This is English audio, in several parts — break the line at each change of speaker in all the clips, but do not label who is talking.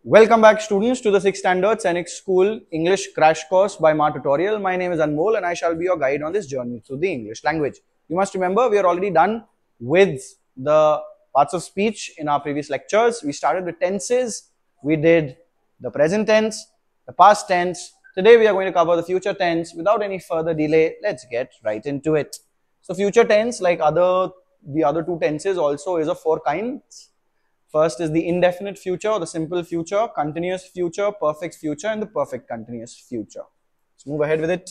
Welcome back students to the 6th standard Sainik School English crash course by Ma Tutorial. My name is Anmol and I shall be your guide on this journey through the English language. You must remember we are already done with the parts of speech in our previous lectures. We started with tenses, we did the present tense, the past tense. Today we are going to cover the future tense. Without any further delay, let's get right into it. So future tense, like the other two tenses, also is of 4 kinds. First is the indefinite future, the simple future, continuous future, perfect future, and the perfect continuous future. Let's move ahead with it.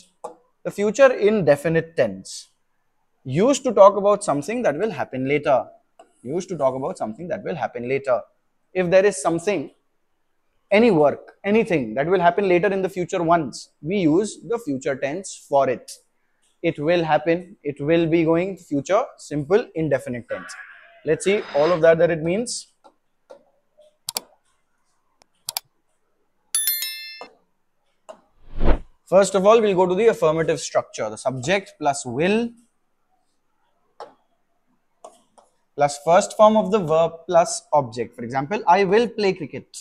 The future indefinite tense used to talk about something that will happen later. Used to talk about something that will happen later. If there is something, any work, anything that will happen later in the future once, we use the future tense for it. It will happen, it will be going, future, simple, indefinite tense. Let's see all of that it means. First of all, we'll go to the affirmative structure. The subject plus will plus first form of the verb plus object. For example, I will play cricket.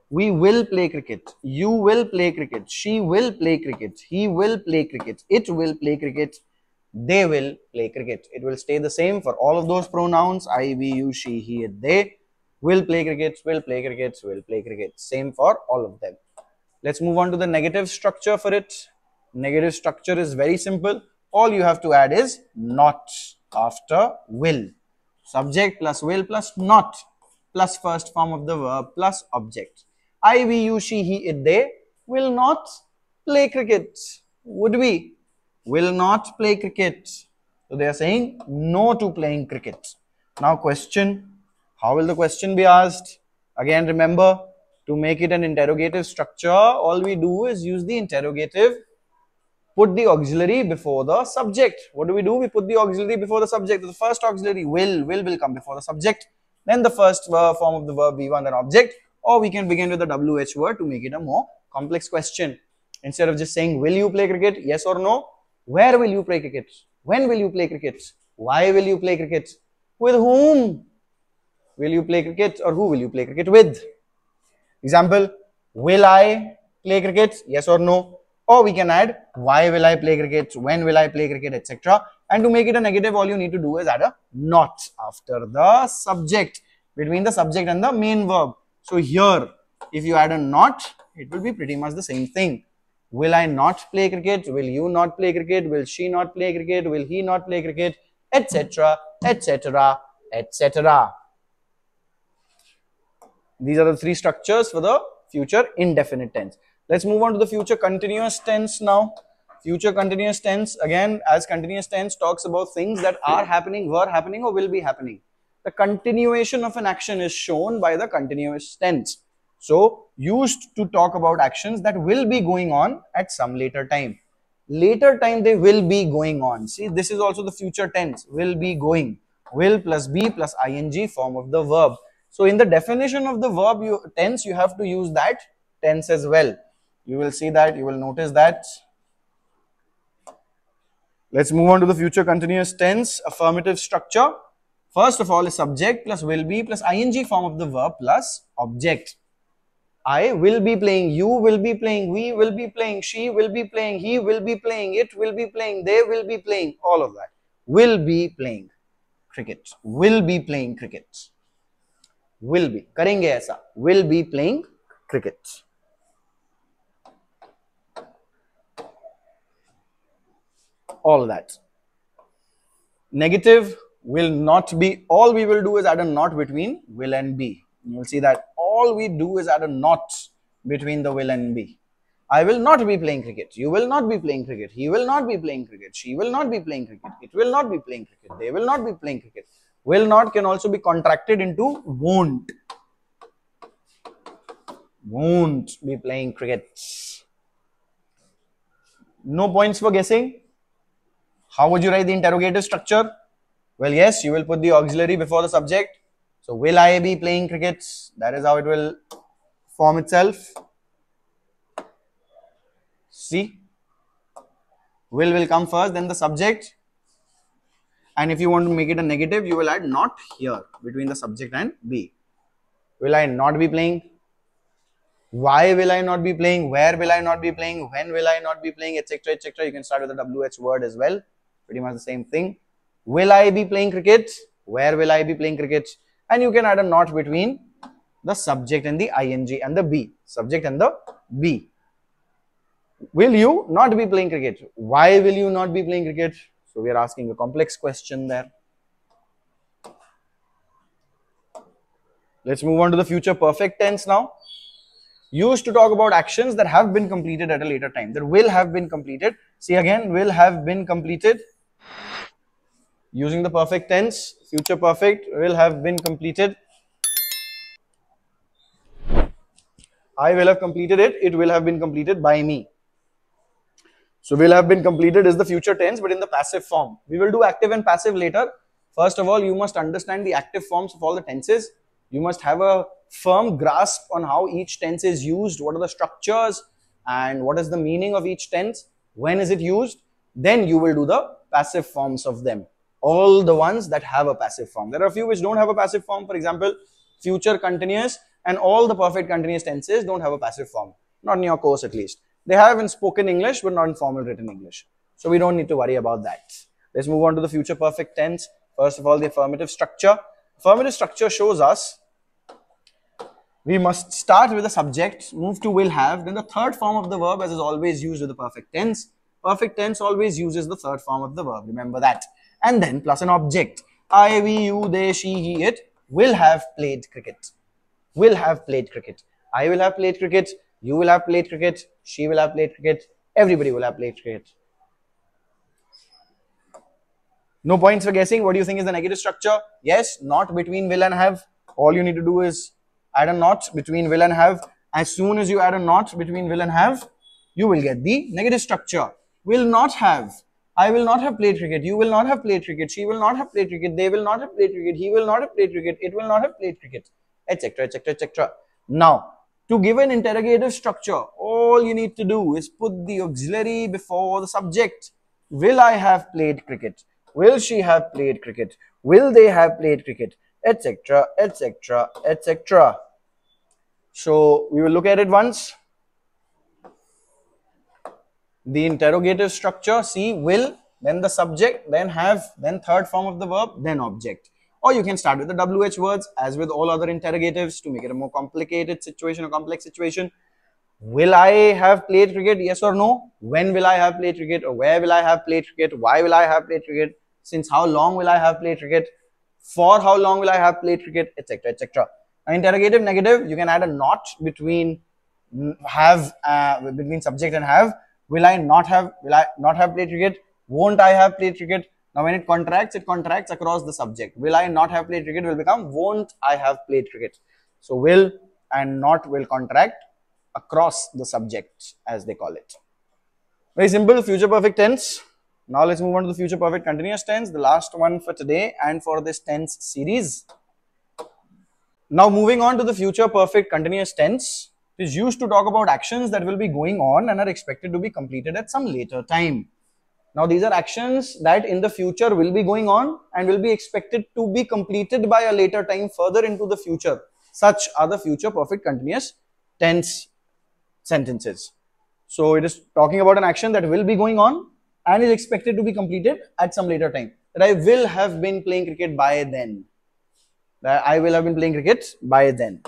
We will play cricket. You will play cricket. She will play cricket. He will play cricket. It will play cricket. They will play cricket. It will stay the same for all of those pronouns. I, we, you, she, he, it, they. Will play cricket, will play cricket, will play cricket. Same for all of them. Let's move on to the negative structure for it. Negative structure is very simple. All you have to add is not after will. Subject plus will plus not plus first form of the verb plus object. I, we, you, she, he, it, they will not play cricket. Would we? Will not play cricket. So they are saying no to playing cricket. Now question. How will the question be asked? Again, remember, to make it an interrogative structure, all we do is use the interrogative, put the auxiliary before the subject. What do? We put the auxiliary before the subject. The first auxiliary will come before the subject. Then the first form of the verb V1, then object. Or we can begin with the WH word to make it a more complex question. Instead of just saying, will you play cricket? Yes or no? Where will you play cricket? When will you play cricket? Why will you play cricket? With whom will you play cricket, or who will you play cricket with? Example, will I play cricket? Yes or no? Or we can add, why will I play cricket? When will I play cricket? Etc. And to make it a negative, all you need to do is add a not after the subject, between the subject and the main verb. So here, if you add a not, it will be pretty much the same thing. Will I not play cricket? Will you not play cricket? Will she not play cricket? Will he not play cricket? Etc. Etc. Etc. These are the 3 structures for the future indefinite tense. Let's move on to the future continuous tense now. Future continuous tense, again, as continuous tense talks about things that are happening, were happening, or will be happening. The continuation of an action is shown by the continuous tense. So, used to talk about actions that will be going on at some later time. Later time they will be going on. See, this is also the future tense, will be going. Will plus be plus ing form of the verb. So in the definition of the verb tense, you have to use that tense as well. You will see that, you will notice that. Let's move on to the future continuous tense, affirmative structure. First of all is subject plus will be plus ing form of the verb plus object. I will be playing, you will be playing, we will be playing, she will be playing, he will be playing, it will be playing, they will be playing, all of that. Will be playing cricket, will be playing cricket. Will be, करेंगे ऐसा, will be playing cricket. All that. Negative will not be, all we will do is add a not between will and be. You will see that all we do is add a not between the will and be. I will not be playing cricket, you will not be playing cricket, he will not be playing cricket, she will not be playing cricket, it will not be playing cricket, they will not be playing cricket. Will not can also be contracted into won't. Won't be playing cricket. No points for guessing. How would you write the interrogative structure? Well, yes, you will put the auxiliary before the subject. So, will I be playing cricket? That is how it will form itself. See? Will come first, then the subject. And if you want to make it a negative, you will add not here between the subject and be. Will I not be playing? Why will I not be playing? Where will I not be playing? When will I not be playing? Etc. etc. You can start with the WH word as well. Pretty much the same thing. Will I be playing cricket? Where will I be playing cricket? And you can add a not between the subject and the ing and the be. Subject and the be. Will you not be playing cricket? Why will you not be playing cricket? So we are asking a complex question there. Let's move on to the future perfect tense now. Used to talk about actions that have been completed at a later time, that will have been completed. See again, will have been completed. Using the perfect tense, future perfect, will have been completed. I will have completed it, it will have been completed by me. So will have been completed is the future tense, but in the passive form. We will do active and passive later. First of all, you must understand the active forms of all the tenses. You must have a firm grasp on how each tense is used, what are the structures and what is the meaning of each tense, when is it used. Then you will do the passive forms of them, all the ones that have a passive form. There are a few which don't have a passive form. For example, future continuous and all the perfect continuous tenses don't have a passive form, not in your course at least. They have in spoken English but not in formal written English. So we don't need to worry about that. Let's move on to the future perfect tense. First of all, the affirmative structure. Affirmative structure shows us we must start with the subject, move to will have, then the third form of the verb as is always used with the perfect tense. Perfect tense always uses the third form of the verb, remember that. And then plus an object. I, we, you, they, she, he, it will have played cricket. Will have played cricket. I will have played cricket. You will have played cricket. She will have played cricket. Everybody will have played cricket. No points for guessing. What do you think is the negative structure? Yes, not between will and have. All you need to do is add a not between will and have. As soon as you add a not between will and have, you will get the negative structure. Will not have. I will not have played cricket. You will not have played cricket. She will not have played cricket. They will not have played cricket. He will not have played cricket. It will not have played cricket, etc. etc. etc. Now, to give an interrogative structure, all you need to do is put the auxiliary before the subject. Will I have played cricket? Will she have played cricket? Will they have played cricket? Etc. etc. etc. So we will look at it once. The interrogative structure, see, will, then the subject, then have, then third form of the verb, then object. Or you can start with the WH words as with all other interrogatives to make it a more complicated situation, a complex situation. Will I have played cricket? Yes or no? When will I have played cricket? Or where will I have played cricket? Why will I have played cricket? Since how long will I have played cricket? For how long will I have played cricket? Etc. etc. Interrogative, negative, you can add a not between have, between subject and have. Will I not have played cricket? Won't I have played cricket? Now when it contracts across the subject. Will I not have played cricket will become won't I have played cricket. So will and not will contract across the subject as they call it. Very simple, future perfect tense. Now let's move on to the future perfect continuous tense, the last one for today and for this tense series. Now moving on to the future perfect continuous tense. It is used to talk about actions that will be going on and are expected to be completed at some later time. Now these are actions that in the future will be going on and will be expected to be completed by a later time further into the future. Such are the future perfect continuous tense sentences. So it is talking about an action that will be going on and is expected to be completed at some later time. That I will have been playing cricket by then. That I will have been playing cricket by then.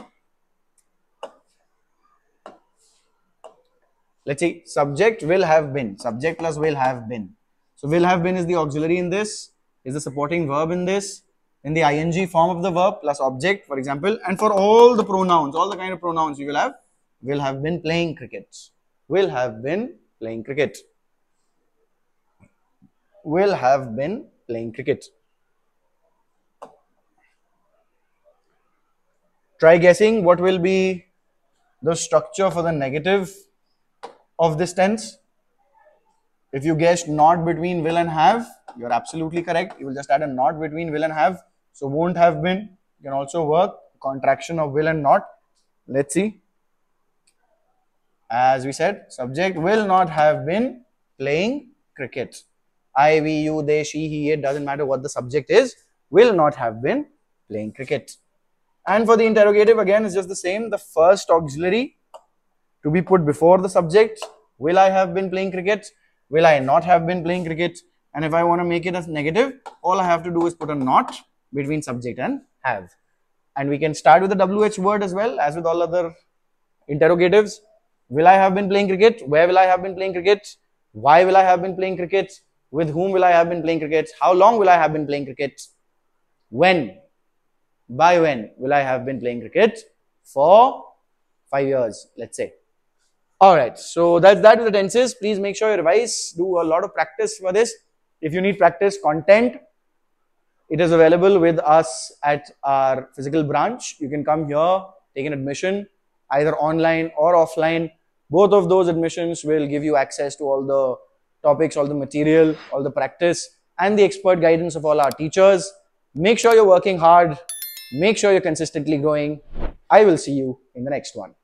Let's see, subject will have been, subject plus will have been. So will have been is the auxiliary in this, is the supporting verb in this, in the ing form of the verb plus object, for example. And for all the pronouns, all the kind of pronouns you will have been playing cricket. Will have been playing cricket. Will have been playing cricket. Try guessing what will be the structure for the negative of this tense. If you guessed not between will and have, you're absolutely correct. You will just add a not between will and have. So won't have been can also work. Contraction of will and not. Let's see. As we said, subject will not have been playing cricket. I, we, you, they, she, he, it, doesn't matter what the subject is, will not have been playing cricket. And for the interrogative, again, it's just the same. The first auxiliary to be put before the subject. Will I have been playing cricket? Will I not have been playing cricket? And if I want to make it as negative, all I have to do is put a not between subject and have. And we can start with the WH word as well as with all other interrogatives. Will I have been playing cricket? Where will I have been playing cricket? Why will I have been playing cricket? With whom will I have been playing cricket? How long will I have been playing cricket? When? By when will I have been playing cricket? For 5 years, let's say. Alright, so that's that with the tenses. Please make sure you revise, do a lot of practice for this. If you need practice content, it is available with us at our physical branch. You can come here, take an admission, either online or offline. Both of those admissions will give you access to all the topics, all the material, all the practice, and the expert guidance of all our teachers. Make sure you're working hard. Make sure you're consistently growing. I will see you in the next one.